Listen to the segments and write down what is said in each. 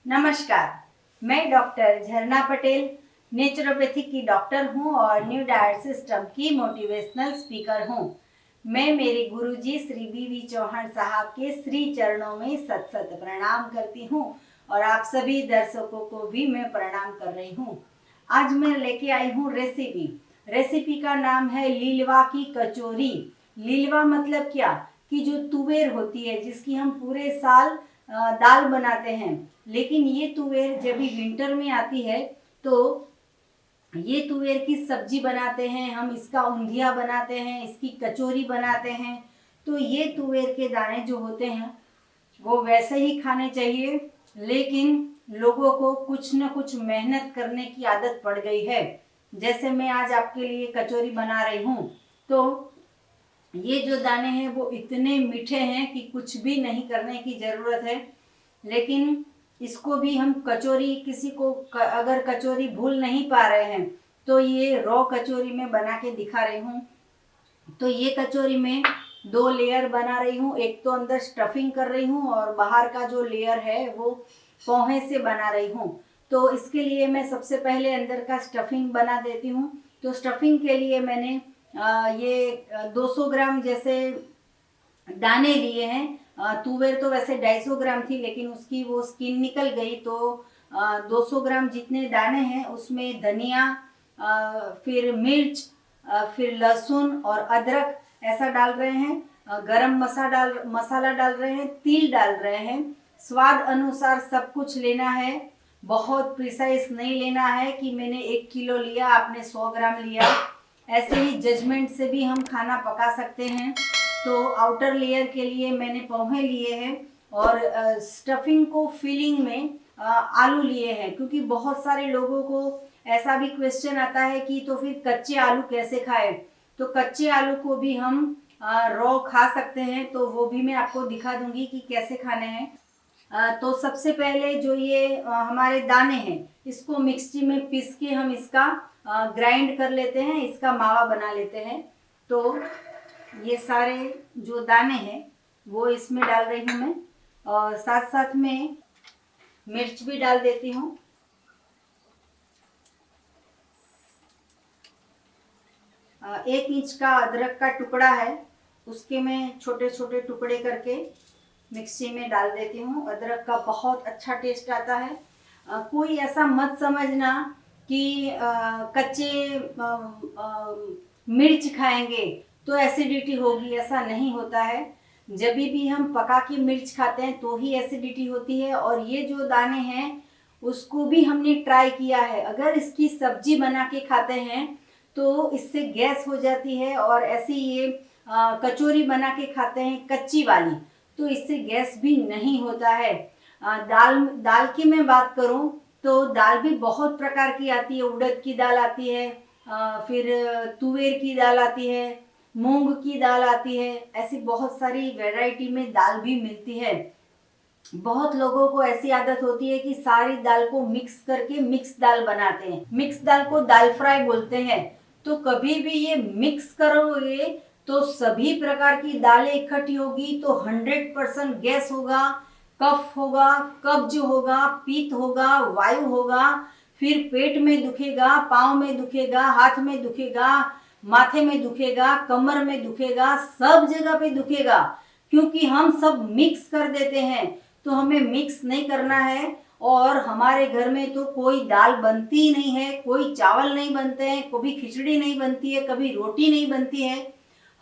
नमस्कार। मैं डॉक्टर झरना पटेल नेचुरोपैथी की डॉक्टर हूँ और न्यू डाइट सिस्टम की मोटिवेशनल स्पीकर हूँ। मैं मेरे गुरुजी श्री वी चौहान साहब के श्री चरणों में सत सत प्रणाम करती हूँ और आप सभी दर्शकों को भी मैं प्रणाम कर रही हूँ। आज मैं लेके आई हूँ रेसिपी का नाम है लीलवा की कचौरी। लीलवा मतलब क्या कि जो तुवेर होती है जिसकी हम पूरे साल दाल बनाते हैं, लेकिन ये तुवेर जब भी विंटर में आती है तो ये तुवेर की सब्जी बनाते हैं हम, इसका ऊंधिया बनाते हैं, इसकी कचौरी बनाते हैं। तो ये तुवेर के दाने जो होते हैं वो वैसे ही खाने चाहिए, लेकिन लोगों को कुछ न कुछ मेहनत करने की आदत पड़ गई है। जैसे मैं आज आपके लिए कचौरी बना रही हूँ, तो ये जो दाने हैं वो इतने मीठे हैं कि कुछ भी नहीं करने की ज़रूरत है। लेकिन इसको भी हम कचौरी, किसी को अगर कचौरी भूल नहीं पा रहे हैं तो ये रॉ कचौरी में बना के दिखा रही हूँ। तो ये कचौरी में 2 लेयर बना रही हूँ। एक तो अंदर स्टफिंग कर रही हूँ और बाहर का जो लेयर है वो पोहे से बना रही हूँ। तो इसके लिए मैं सबसे पहले अंदर का स्टफिंग बना देती हूँ। तो स्टफिंग के लिए मैंने ये 200 ग्राम जैसे दाने लिए हैं। तुवेर तो वैसे 250 ग्राम थी, लेकिन उसकी वो स्किन निकल गई, तो 200 ग्राम जितने दाने हैं उसमें धनिया, फिर मिर्च, फिर लहसुन और अदरक ऐसा डाल रहे हैं। गरम मसाला डाल रहे हैं, तिल डाल रहे हैं। स्वाद अनुसार सब कुछ लेना है, बहुत प्रिसाइज नहीं लेना है कि मैंने 1 किलो लिया आपने 100 ग्राम लिया। ऐसे ही जजमेंट से भी हम खाना पका सकते हैं। तो आउटर लेयर के लिए मैंने पोहे लिए हैं और स्टफिंग को फिलिंग में आलू लिए हैं, क्योंकि बहुत सारे लोगों को ऐसा भी क्वेश्चन आता है कि तो फिर कच्चे आलू कैसे खाएं। तो कच्चे आलू को भी हम रॉ खा सकते हैं, तो वो भी मैं आपको दिखा दूंगी कि कैसे खाने हैं। तो सबसे पहले जो ये हमारे दाने हैं इसको मिक्सी में पीस के हम इसका ग्राइंड कर लेते हैं, इसका मावा बना लेते हैं। तो ये सारे जो दाने हैं वो इसमें डाल रही हूँ मैं, और साथ साथ में मिर्च भी डाल देती हूँ। एक इंच का अदरक का टुकड़ा है, उसके मैं छोटे छोटे टुकड़े करके मिक्सी में डाल देती हूँ। अदरक का बहुत अच्छा टेस्ट आता है। कोई ऐसा मत समझना कि कच्चे मिर्च खाएंगे तो एसिडिटी होगी, ऐसा नहीं होता है। जब भी हम पका के मिर्च खाते हैं तो ही एसिडिटी होती है। और ये जो दाने हैं उसको भी हमने ट्राई किया है, अगर इसकी सब्जी बना के खाते हैं तो इससे गैस हो जाती है, और ऐसे ये कचौरी बना के खाते हैं कच्ची वाली तो इससे गैस भी नहीं होता है। दाल की मैं बात करूं तो दाल भी बहुत प्रकार की आती है। उड़द की दाल आती है, फिर तुवेर की दाल आती है, मूंग की दाल आती है। ऐसी बहुत सारी वैरायटी में दाल भी मिलती है। बहुत लोगों को ऐसी आदत होती है कि सारी दाल को मिक्स करके मिक्स दाल बनाते हैं। मिक्स दाल को दाल फ्राई बोलते हैं। तो कभी भी ये मिक्स करोगे तो सभी प्रकार की दालें इकट्ठी होगी तो 100% गैस होगा, कफ होगा, कब्ज होगा, पित्त होगा, वायु होगा, फिर पेट में दुखेगा, पाँव में दुखेगा, हाथ में दुखेगा, माथे में दुखेगा, कमर में दुखेगा, सब जगह पे दुखेगा, क्योंकि हम सब मिक्स कर देते हैं। तो हमें मिक्स नहीं करना है। और हमारे घर में तो कोई दाल बनती ही नहीं है, कोई चावल नहीं बनते हैं, कभी खिचड़ी नहीं बनती है, कभी रोटी नहीं बनती है।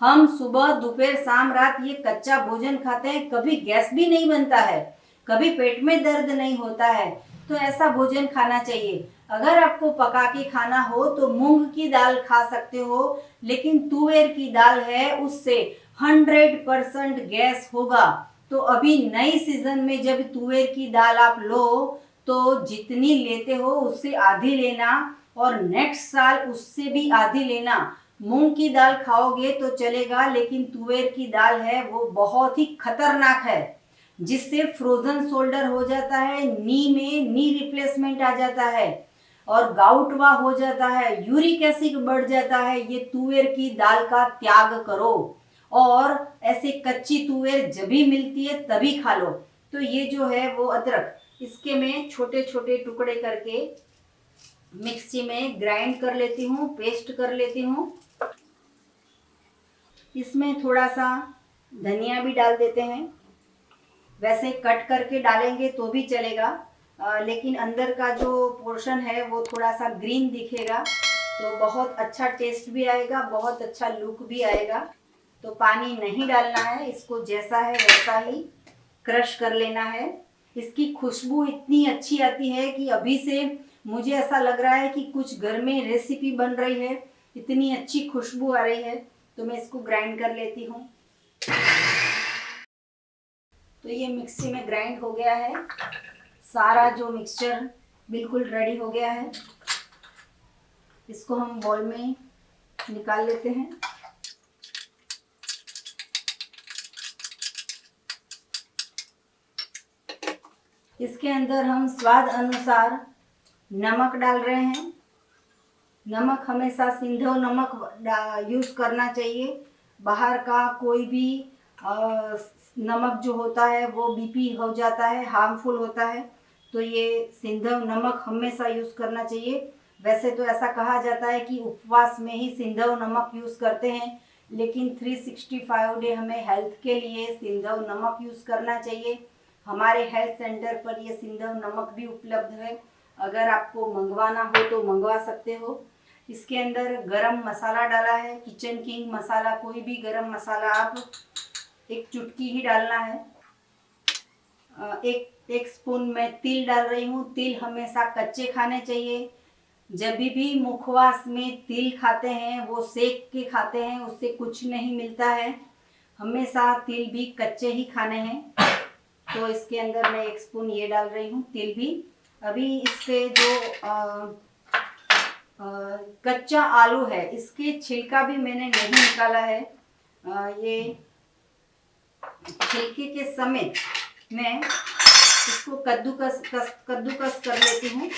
हम सुबह दोपहर शाम रात ये कच्चा भोजन खाते हैं, कभी गैस भी नहीं बनता है, कभी पेट में दर्द नहीं होता है। तो ऐसा भोजन खाना चाहिए। अगर आपको पका के खाना हो तो मूंग की दाल खा सकते हो, लेकिन तुवेर की दाल है उससे 100% गैस होगा। तो अभी नई सीजन में जब तुवेर की दाल आप लो तो जितनी लेते हो उससे आधी लेना, और नेक्स्ट साल उससे भी आधी लेना। मूंग की दाल खाओगे तो चलेगा, लेकिन तुवेर की दाल है वो बहुत ही खतरनाक है, जिससे फ्रोजन शोल्डर हो जाता है, नी रिप्लेसमेंट आ जाता है, और गाउटवा हो जाता है, यूरिक एसिड बढ़ जाता है। ये तुवेर की दाल का त्याग करो, और ऐसे कच्ची तुवेर जब भी मिलती है तभी खा लो। तो ये जो है वो अदरक, इसके मैं छोटे छोटे टुकड़े करके मिक्सी में ग्राइंड कर लेती हूँ, पेस्ट कर लेती हूँ। इसमें थोड़ा सा धनिया भी डाल देते हैं। वैसे कट करके डालेंगे तो भी चलेगा, लेकिन अंदर का जो पोर्शन है वो थोड़ा सा ग्रीन दिखेगा तो बहुत अच्छा टेस्ट भी आएगा, बहुत अच्छा लुक भी आएगा। तो पानी नहीं डालना है, इसको जैसा है वैसा ही क्रश कर लेना है। इसकी खुशबू इतनी अच्छी आती है कि अभी से मुझे ऐसा लग रहा है कि कुछ घर में रेसिपी बन रही है, इतनी अच्छी खुशबू आ रही है। तो मैं इसको ग्राइंड कर लेती हूँ। तो ये मिक्सी में ग्राइंड हो गया है, सारा जो मिक्सचर बिल्कुल रेडी हो गया है। इसको हम बॉल में निकाल लेते हैं। इसके अंदर हम स्वाद अनुसार नमक डाल रहे हैं। नमक हमेशा सिंधव नमक यूज़ करना चाहिए। बाहर का कोई भी नमक जो होता है वो बीपी हो जाता है, हार्मफुल होता है। तो ये सिंधव नमक हमेशा यूज़ करना चाहिए। वैसे तो ऐसा कहा जाता है कि उपवास में ही सिंधव नमक यूज़ करते हैं, लेकिन 365 डे हमें हेल्थ के लिए सिंधव नमक यूज़ करना चाहिए। हमारे हेल्थ सेंटर पर ये सिंधव नमक भी उपलब्ध है, अगर आपको मंगवाना हो तो मंगवा सकते हो। इसके अंदर गरम मसाला डाला है, किचन किंग मसाला, कोई भी गरम मसाला आप एक चुटकी ही डालना है। एक स्पून मैं तिल डाल रही हूँ। तिल हमेशा कच्चे खाने चाहिए। जब भी मुखवास में तिल खाते हैं वो सेक के खाते हैं, उससे कुछ नहीं मिलता है। हमेशा तिल भी कच्चे ही खाने हैं। तो इसके अंदर मैं 1 स्पून ये डाल रही हूँ तिल भी। अभी इसके जो कच्चा आलू है, इसके छिलका भी मैंने नहीं निकाला है। ये छिलके के समेत मैं इसको कद्दूकस कर लेती हूँ।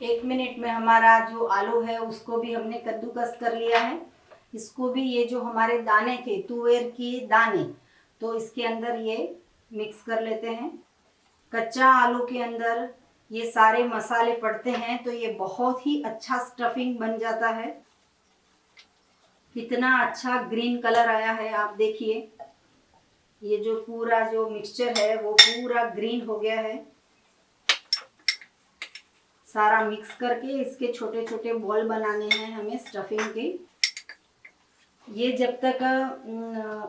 एक मिनट में हमारा जो आलू है उसको भी हमने कद्दूकस कर लिया है। इसको भी ये जो हमारे दाने थे तुअर के दाने, तो इसके अंदर ये मिक्स कर लेते हैं। कच्चा आलू के अंदर ये सारे मसाले पड़ते हैं तो ये बहुत ही अच्छा स्टफिंग बन जाता है। कितना अच्छा ग्रीन कलर आया है, आप देखिए। ये जो पूरा जो मिक्सचर है वो पूरा ग्रीन हो गया है। सारा मिक्स करके इसके छोटे छोटे बॉल बनाने हैं हमें स्टफिंग के। ये जब तक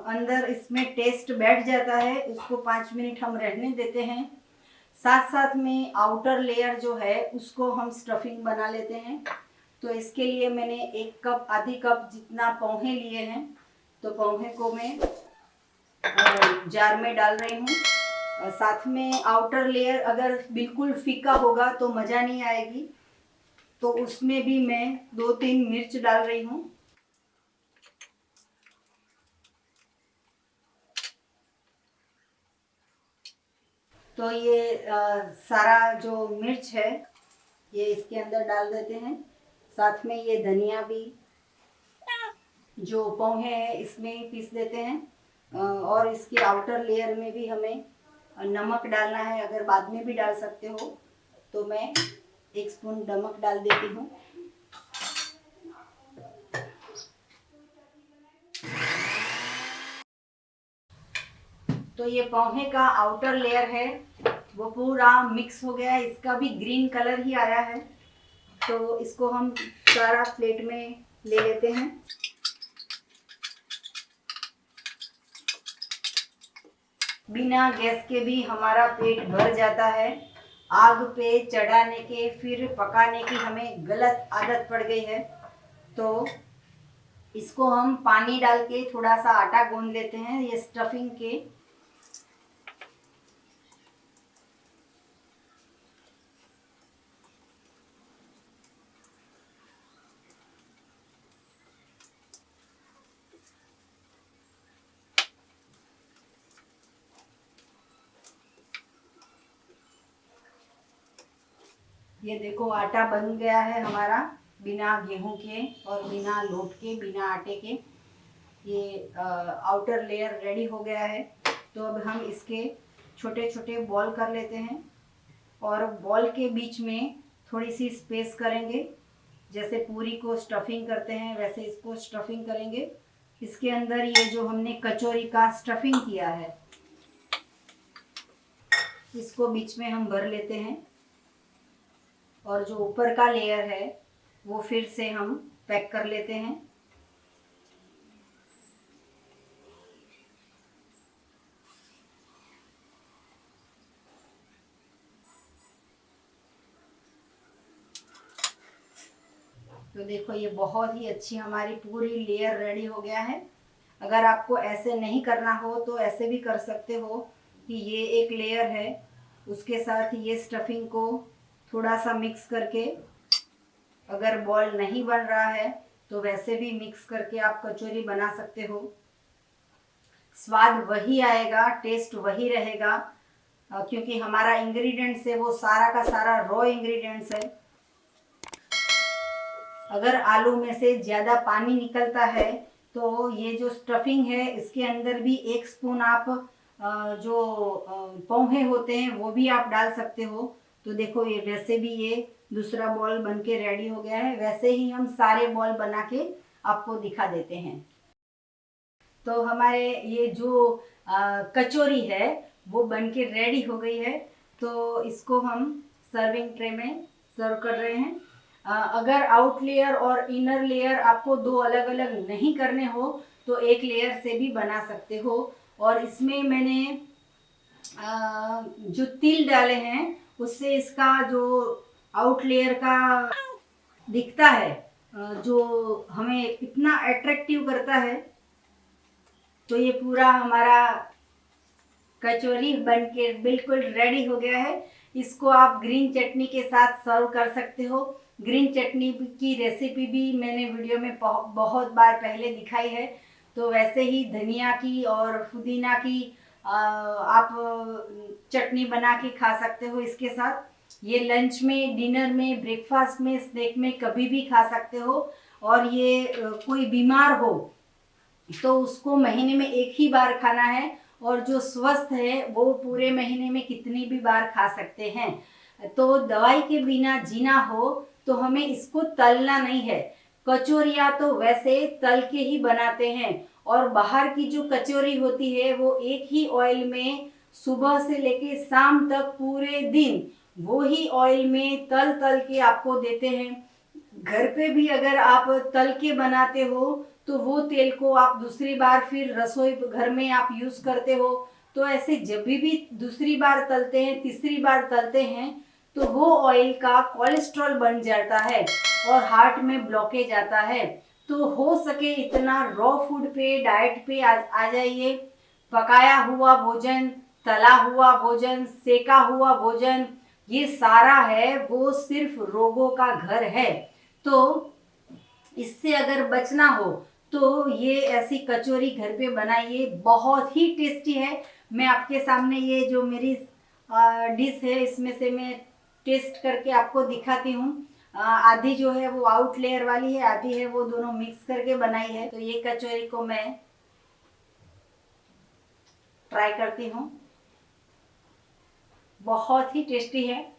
अंदर इसमें टेस्ट बैठ जाता है उसको 5 मिनट हम रहने देते हैं। साथ साथ में आउटर लेयर जो है उसको हम स्टफिंग बना लेते हैं। तो इसके लिए मैंने 1 कप आधी कप जितना पोहे लिए हैं, तो पोहे को मैं जार में डाल रही हूँ। साथ में आउटर लेयर अगर बिल्कुल फीका होगा तो मज़ा नहीं आएगी, तो उसमें भी मैं 2-3 मिर्च डाल रही हूँ। तो ये सारा जो मिर्च है ये इसके अंदर डाल देते हैं। साथ में ये धनिया भी जो पोहे हैं इसमें पीस देते हैं। और इसके आउटर लेयर में भी हमें नमक डालना है, अगर बाद में भी डाल सकते हो। तो मैं 1 स्पून नमक डाल देती हूँ। तो ये पोहे का आउटर लेयर है वो पूरा मिक्स हो गया है, इसका भी ग्रीन कलर ही आया है। तो इसको हम सारा प्लेट में ले लेते हैं। बिना गैस के भी हमारा पेट भर जाता है। आग पे चढ़ाने के फिर पकाने की हमें गलत आदत पड़ गई है। तो इसको हम पानी डाल के थोड़ा सा आटा गूंद लेते हैं ये स्टफिंग के। ये देखो आटा बन गया है हमारा, बिना गेहूं के और बिना लोट के, बिना आटे के। ये आउटर लेयर रेडी हो गया है। तो अब हम इसके छोटे छोटे बॉल कर लेते हैं और बॉल के बीच में थोड़ी सी स्पेस करेंगे। जैसे पूरी को स्टफिंग करते हैं वैसे इसको स्टफिंग करेंगे। इसके अंदर ये जो हमने कचौरी का स्टफिंग किया है इसको बीच में हम भर लेते हैं और जो ऊपर का लेयर है वो फिर से हम पैक कर लेते हैं। तो देखो ये बहुत ही अच्छी हमारी पूरी लेयर रेडी हो गया है। अगर आपको ऐसे नहीं करना हो तो ऐसे भी कर सकते हो कि ये एक लेयर है उसके साथ ये स्टफिंग को थोड़ा सा मिक्स करके, अगर बॉल नहीं बन रहा है तो वैसे भी मिक्स करके आप कचौरी बना सकते हो। स्वाद वही आएगा, टेस्ट वही रहेगा, क्योंकि हमारा इंग्रेडिएंट्स है वो सारा का सारा रॉ इंग्रेडिएंट्स है। अगर आलू में से ज़्यादा पानी निकलता है तो ये जो स्टफिंग है इसके अंदर भी 1 स्पून आप जो पोहे होते हैं वो भी आप डाल सकते हो। तो देखो ये वैसे भी ये दूसरा बॉल बन के रेडी हो गया है। वैसे ही हम सारे बॉल बना के आपको दिखा देते हैं। तो हमारे ये जो कचौरी है वो बन के रेडी हो गई है। तो इसको हम सर्विंग ट्रे में सर्व कर रहे हैं। अगर आउट लेयर और इनर लेयर आपको दो अलग अलग नहीं करने हो तो एक लेयर से भी बना सकते हो। और इसमें मैंने जो तिल डाले हैं उससे इसका जो आउट लेयर का दिखता है, जो हमें इतना अट्रैक्टिव करता है। तो ये पूरा हमारा कचौरी बन के बिल्कुल रेडी हो गया है। इसको आप ग्रीन चटनी के साथ सर्व कर सकते हो। ग्रीन चटनी की रेसिपी भी मैंने वीडियो में बहुत बार पहले दिखाई है। तो वैसे ही धनिया की और पुदीना की आप चटनी बना के खा सकते हो इसके साथ। ये लंच में, डिनर में, ब्रेकफास्ट में, स्नैक में कभी भी खा सकते हो। और ये कोई बीमार हो तो उसको महीने में एक ही बार खाना है, और जो स्वस्थ है वो पूरे महीने में कितनी भी बार खा सकते हैं। तो दवाई के बिना जीना हो तो हमें इसको तलना नहीं है। कचौरियाँ तो वैसे तल के ही बनाते हैं, और बाहर की जो कचौरी होती है वो एक ही ऑयल में सुबह से लेके शाम तक पूरे दिन वो ही ऑयल में तल तल के आपको देते हैं। घर पे भी अगर आप तल के बनाते हो तो वो तेल को आप दूसरी बार फिर रसोई घर में आप यूज करते हो। तो ऐसे जब भी दूसरी बार तलते हैं, तीसरी बार तलते हैं, तो वो ऑयल का कोलेस्ट्रॉल बन जाता है और हार्ट में ब्लॉकेज आता है। तो हो सके इतना रॉ फूड पे, डाइट पे आ जाइए। पकाया हुआ भोजन, तला हुआ भोजन, सेका हुआ भोजन, ये सारा है वो सिर्फ रोगों का घर है। तो इससे अगर बचना हो तो ये ऐसी कचौरी घर पे बनाइए, बहुत ही टेस्टी है। मैं आपके सामने ये जो मेरी डिश है इसमें से मैं टेस्ट करके आपको दिखाती हूँ। आधी जो है वो आउट लेयर वाली है, आधी है वो दोनों मिक्स करके बनाई है। तो ये कचौरी को मैं ट्राई करती हूँ, बहुत ही टेस्टी है।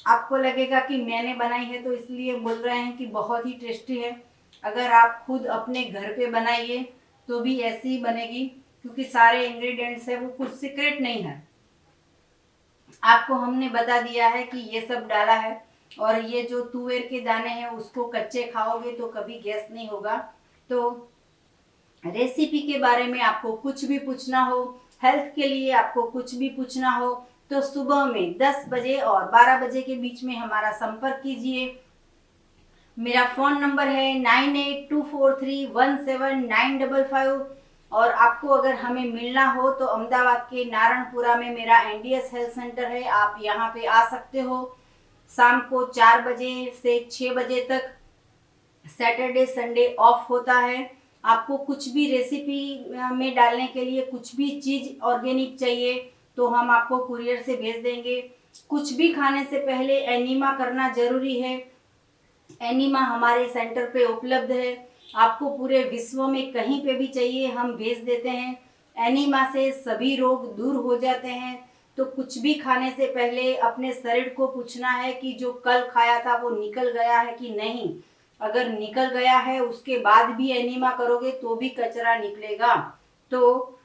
आपको लगेगा कि मैंने बनाई है तो इसलिए बोल रहे हैं कि बहुत ही टेस्टी है। अगर आप खुद अपने घर पे बनाइए तो भी ऐसी ही बनेगी, क्योंकि सारे इंग्रेडिएंट्स है वो कुछ सीक्रेट नहीं है। आपको हमने बता दिया है कि ये सब डाला है। और ये जो तुअर के दाने हैं उसको कच्चे खाओगे तो कभी गैस नहीं होगा। तो रेसिपी के बारे में आपको कुछ भी पूछना हो, हेल्थ के लिए आपको कुछ भी पूछना हो, तो सुबह में 10 बजे और 12 बजे के बीच में हमारा संपर्क कीजिए। मेरा फ़ोन नंबर है 9824317955। और आपको अगर हमें मिलना हो तो अहमदाबाद के नारायणपुरा में मेरा एनडीएस हेल्थ सेंटर है, आप यहाँ पे आ सकते हो। शाम को 4 बजे से 6 बजे तक, सैटरडे संडे ऑफ होता है। आपको कुछ भी रेसिपी में डालने के लिए कुछ भी चीज़ ऑर्गेनिक चाहिए तो हम आपको कुरियर से भेज देंगे। कुछ भी खाने से पहले एनीमा करना जरूरी है। एनीमा हमारे सेंटर पे उपलब्ध है, आपको पूरे विश्व में कहीं पे भी चाहिए हम भेज देते हैं। एनीमा से सभी रोग दूर हो जाते हैं। तो कुछ भी खाने से पहले अपने शरीर को पूछना है कि जो कल खाया था वो निकल गया है कि नहीं। अगर निकल गया है उसके बाद भी एनीमा करोगे तो भी कचरा निकलेगा। तो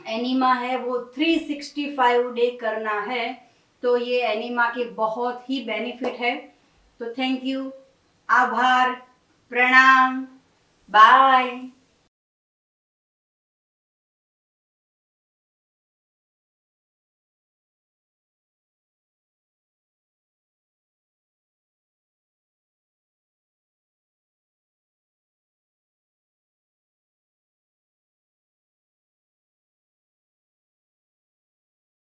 एनीमा है वो 365 डे करना है। तो ये एनीमा के बहुत ही बेनिफिट है। तो थैंक यू, आभार, प्रणाम, बाय।